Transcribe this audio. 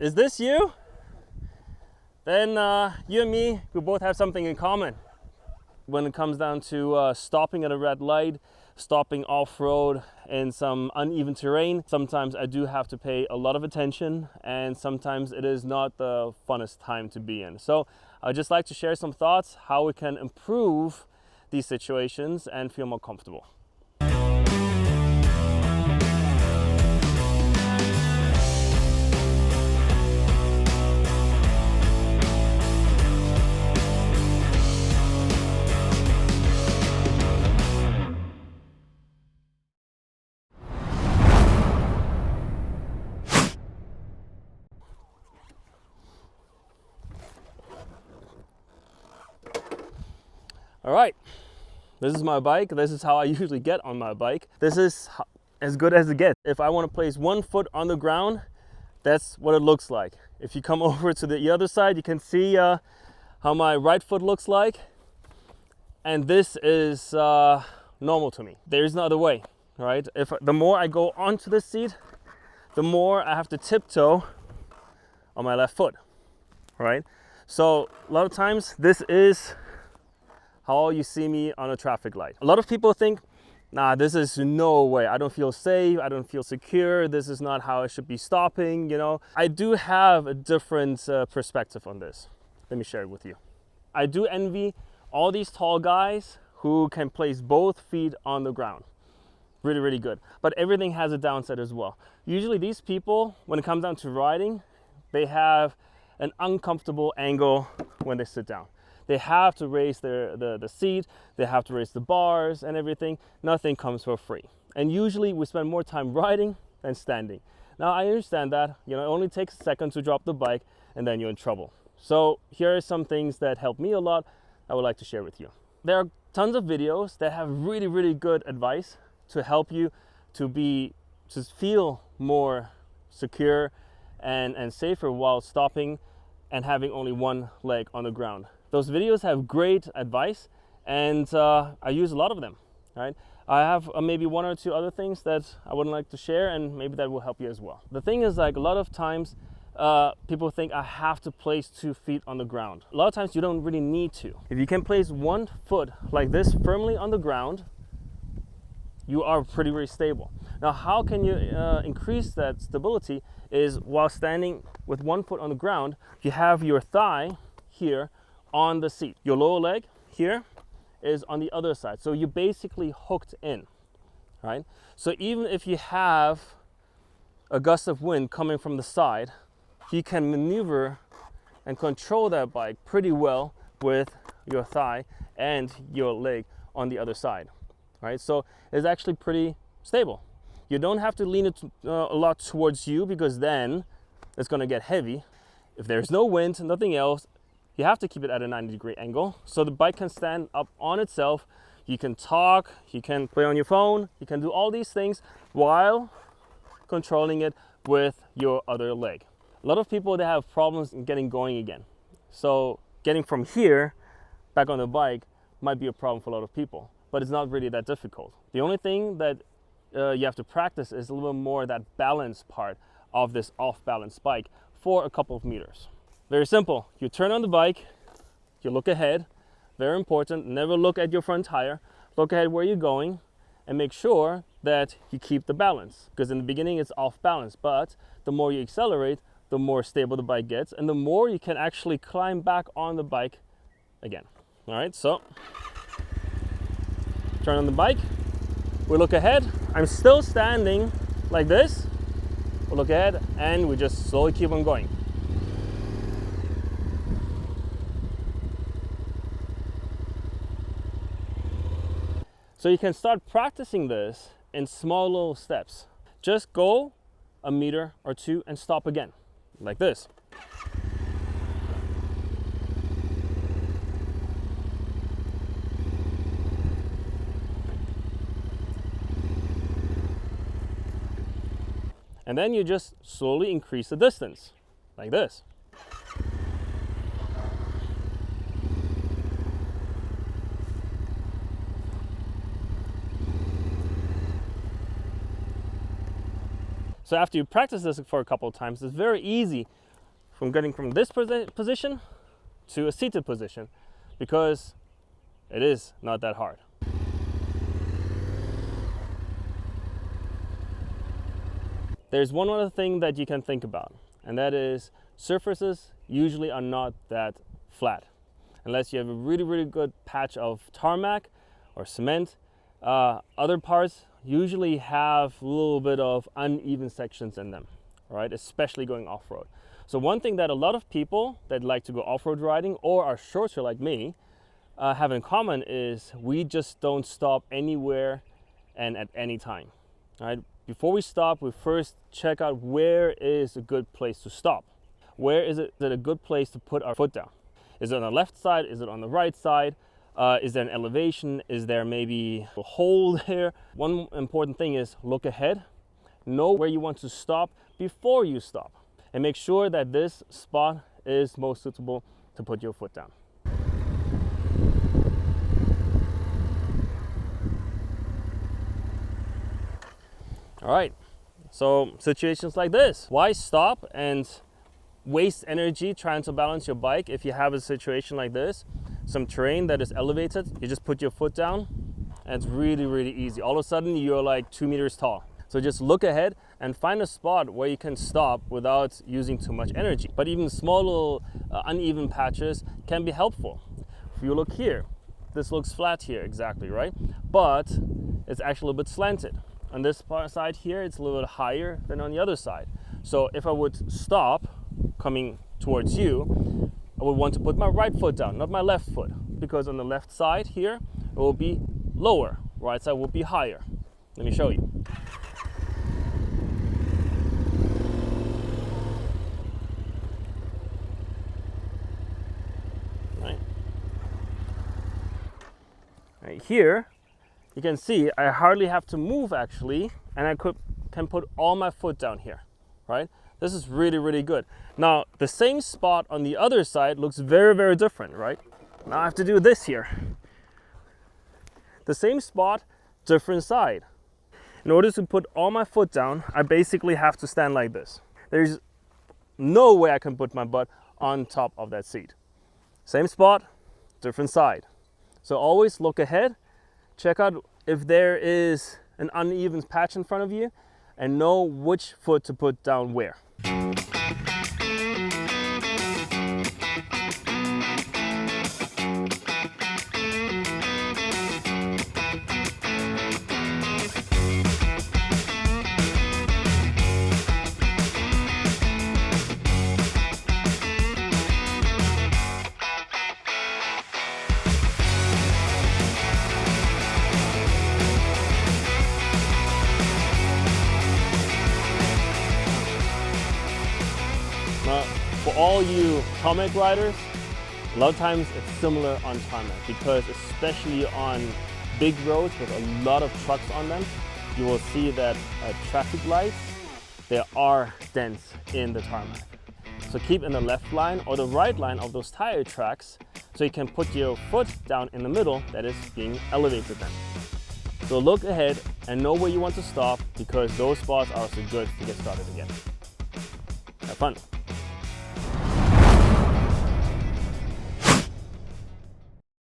Is this you? Then you and me, we both have something in common. When it comes down to stopping at a red light, stopping off-road in some uneven terrain, sometimes I do have to pay a lot of attention, and sometimes it is not the funnest time to be in. So I'd just like to share some thoughts how we can improve these situations and feel more comfortable. All right, this is my bike. This is how I usually get on my bike. This is as good as it gets. If I want to place 1 foot on the ground, that's what it looks like. If you come over to the other side, you can see how my right foot looks like. And this is normal to me. There's no other way, right? The more I go onto the seat, the more I have to tiptoe on my left foot, right? So a lot of times this is how you see me on a traffic light. A lot of people think, nah, this is no way. I don't feel safe. I don't feel secure. This is not how I should be stopping, you know. I do have a different perspective on this. Let me share it with you. I do envy all these tall guys who can place both feet on the ground. Really, really good. But everything has a downside as well. Usually these people, when it comes down to riding, they have an uncomfortable angle when they sit down. They have to raise the seat, they have to raise the bars and everything. Nothing comes for free. And usually we spend more time riding than standing. Now I understand that, you know, it only takes a second to drop the bike and then you're in trouble. So here are some things that help me a lot I would like to share with you. There are tons of videos that have really, really good advice to help you to feel more secure and safer while stopping and having only one leg on the ground. Those videos have great advice, and I use a lot of them, right? I have maybe 1 or 2 other things that I would like to share, and maybe that will help you as well. The thing is, like, a lot of times people think I have to place 2 feet on the ground. A lot of times you don't really need to. If you can place 1 foot like this firmly on the ground, you are pretty, very stable. Now, how can you increase that stability is while standing with 1 foot on the ground, you have your thigh here on the seat. Your lower leg here is on the other side. So you're basically hooked in, right? So even if you have a gust of wind coming from the side, you can maneuver and control that bike pretty well with your thigh and your leg on the other side, right? So it's actually pretty stable. You don't have to lean it a lot towards you, because then it's going to get heavy. If there's no wind, nothing else, you have to keep it at a 90-degree angle so the bike can stand up on itself. You can talk, you can play on your phone, you can do all these things while controlling it with your other leg. A lot of people, they have problems in getting going again. So getting from here back on the bike might be a problem for a lot of people, but it's not really that difficult. The only thing that you have to practice is a little bit more that balance part of this off-balance bike for a couple of meters. Very simple. You turn on the bike, you look ahead. Very important, never look at your front tire. Look ahead where you're going and make sure that you keep the balance, because in the beginning it's off balance, but the more you accelerate, the more stable the bike gets and the more you can actually climb back on the bike again. All right, so turn on the bike, we look ahead. I'm still standing like this. We look ahead and we just slowly keep on going. So you can start practicing this in small little steps. Just go a meter or 2 and stop again, like this. And then you just slowly increase the distance, like this. So after you practice this for a couple of times, it's very easy from getting from this position to a seated position, because it is not that hard. There's one other thing that you can think about, and that is surfaces usually are not that flat. Unless you have a really, really good patch of tarmac or cement, other parts usually have a little bit of uneven sections in them, right? Especially going off-road. So one thing that a lot of people that like to go off-road riding or are shorter like me have in common is we just don't stop anywhere and at any time, right? Before we stop, we first check out where is a good place to stop. Where is it a good place to put our foot down? Is it on the left side? Is it on the right side? Is there an elevation? Is there maybe a hole there? One important thing is look ahead. Know where you want to stop before you stop. And make sure that this spot is most suitable to put your foot down. All right, so situations like this. Why stop and waste energy trying to balance your bike if you have a situation like this? Some terrain that is elevated, you just put your foot down and it's really, really easy. All of a sudden you're like 2 meters tall. So just look ahead and find a spot where you can stop without using too much energy. But even small little uneven patches can be helpful. If you look here, this looks flat here, exactly, right? But it's actually a little bit slanted. On this side here, it's a little bit higher than on the other side. So if I would stop coming towards you, I would want to put my right foot down, not my left foot, because on the left side here, it will be lower, right side will be higher. Let me show you. Right here, you can see I hardly have to move actually, and I can put all my foot down here, right? This is really, really good. Now, the same spot on the other side looks very, very different, right? Now I have to do this here. The same spot, different side. In order to put all my foot down, I basically have to stand like this. There's no way I can put my butt on top of that seat. Same spot, different side. So always look ahead, check out if there is an uneven patch in front of you, and know which foot to put down where. For all you tarmac riders, a lot of times it's similar on tarmac, because especially on big roads with a lot of trucks on them, you will see that traffic lights, there are dents in the tarmac. So keep in the left line or the right line of those tire tracks so you can put your foot down in the middle that is being elevated then. So look ahead and know where you want to stop, because those spots are so good to get started again. Have fun.